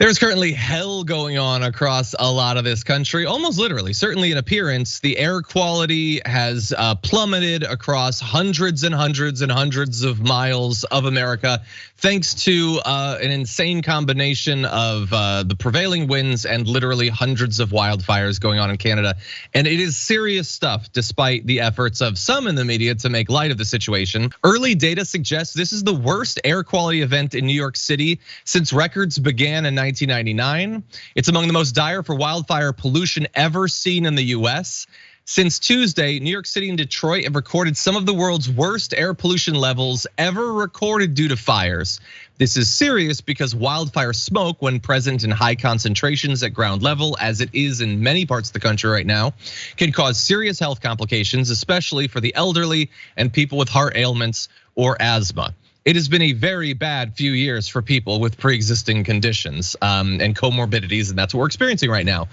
There's currently hell going on across a lot of this country, almost literally, certainly in appearance. The air quality has plummeted across hundreds and hundreds and hundreds of miles of America, thanks to an insane combination of the prevailing winds and literally hundreds of wildfires going on in Canada. And it is serious stuff, despite the efforts of some in the media to make light of the situation. Early data suggests this is the worst air quality event in New York City since records began in 1999. It's among the most dire for wildfire pollution ever seen in the US. Since Tuesday, New York City and Detroit have recorded some of the world's worst air pollution levels ever recorded due to fires. This is serious because wildfire smoke, when present in high concentrations at ground level, as it is in many parts of the country right now, can cause serious health complications, especially for the elderly and people with heart ailments or asthma. It has been a very bad few years for people with pre-existing conditions and comorbidities, and that's what we're experiencing right now.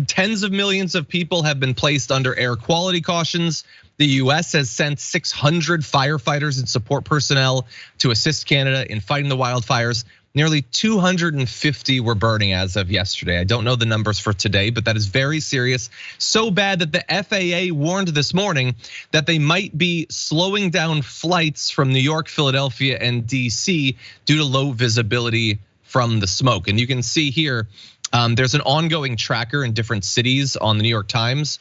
Tens of millions of people have been placed under air quality cautions. The US has sent 600 firefighters and support personnel to assist Canada in fighting the wildfires. Nearly 250 were burning as of yesterday. I don't know the numbers for today, but that is very serious. So bad that the FAA warned this morning that they might be slowing down flights from New York, Philadelphia, and DC due to low visibility from the smoke. And you can see here, there's an ongoing tracker in different cities on the New York Times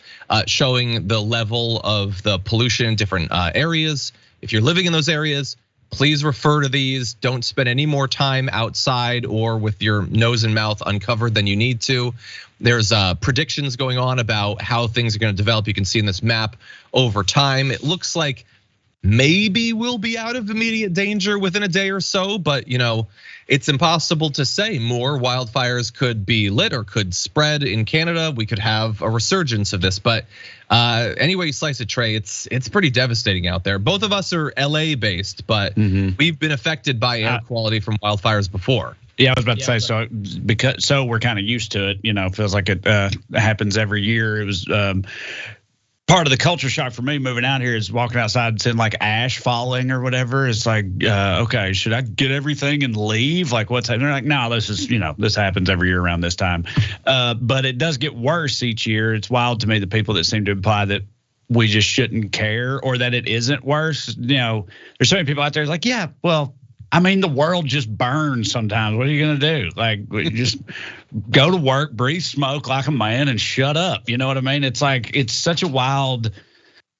showing the level of the pollution in different areas. If you're living in those areas, please refer to these. Don't spend any more time outside or with your nose and mouth uncovered than you need to. There's predictions going on about how things are going to develop. You can see in this map over time. It looks like maybe we'll be out of immediate danger within a day or so, but it's impossible to say. More wildfires could be lit or could spread in Canada. We could have a resurgence of this, but anyway you slice it, Trey, it's pretty devastating out there. Both of us are LA based, but we've been affected by air quality from wildfires before. Yeah, I was about to say, so we're kind of used to it. Feels like it happens every year. It was part of the culture shock for me moving out here is walking outside and seeing like ash falling or whatever. It's like, okay, should I get everything and leave? Like what's happening? They're like, no, this is, this happens every year around this time. But it does get worse each year. It's wild to me, the people that seem to imply that we just shouldn't care or that it isn't worse. There's so many people out there like, yeah, well, I mean, the world just burns sometimes. What are you gonna do? Like, just go to work, breathe smoke like a man, and shut up. You know what I mean? It's like it's such a wild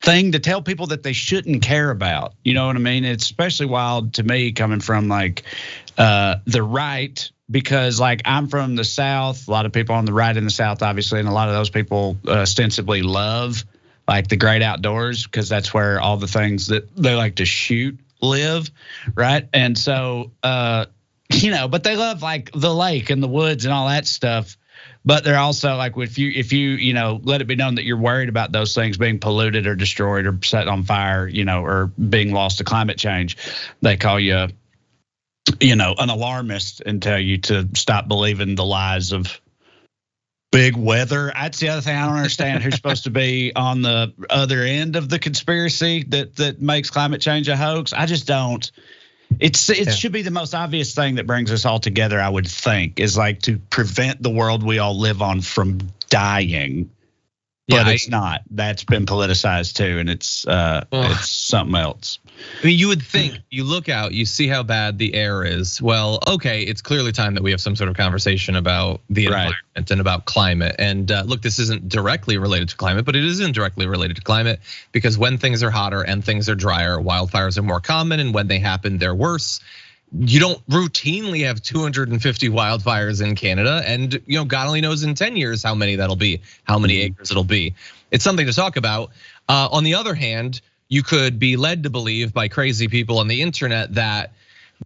thing to tell people that they shouldn't care about. You know what I mean? It's especially wild to me coming from like the right, because like I'm from the South. A lot of people on the right in the South, obviously, and a lot of those people ostensibly love like the great outdoors because that's where all the things that they like to shoot live, right? And so but they love like the lake and the woods and all that stuff. But they're also like, if you let it be known that you're worried about those things being polluted or destroyed or set on fire, or being lost to climate change, they call you an alarmist and tell you to stop believing the lies of big weather. That's the other thing I don't understand. Who's supposed to be on the other end of the conspiracy that makes climate change a hoax? I just don't. It should be the most obvious thing that brings us all together, I would think, is like to prevent the world we all live on from dying. But it's not. That's been politicized too, and it's something else. I mean, you would think, you look out, you see how bad the air is. Well, okay, it's clearly time that we have some sort of conversation about the environment and about climate. And look, this isn't directly related to climate, but it is indirectly related to climate because when things are hotter and things are drier, wildfires are more common, and when they happen, they're worse. You don't routinely have 250 wildfires in Canada, and God only knows in 10 years how many that'll be, how many acres it'll be. It's something to talk about. On the other hand, you could be led to believe by crazy people on the internet that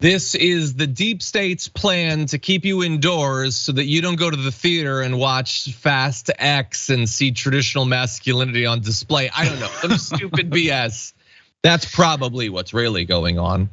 this is the deep state's plan to keep you indoors so that you don't go to the theater and watch Fast X and see traditional masculinity on display. I don't know, some stupid BS. That's probably what's really going on.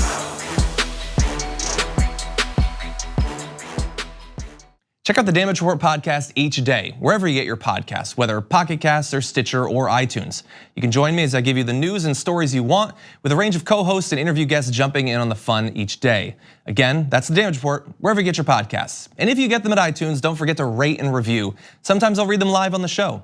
Check out the Damage Report podcast each day, wherever you get your podcasts, whether Pocket Casts or Stitcher or iTunes. You can join me as I give you the news and stories you want, with a range of co-hosts and interview guests jumping in on the fun each day. Again, that's the Damage Report, wherever you get your podcasts. And if you get them at iTunes, don't forget to rate and review. Sometimes I'll read them live on the show.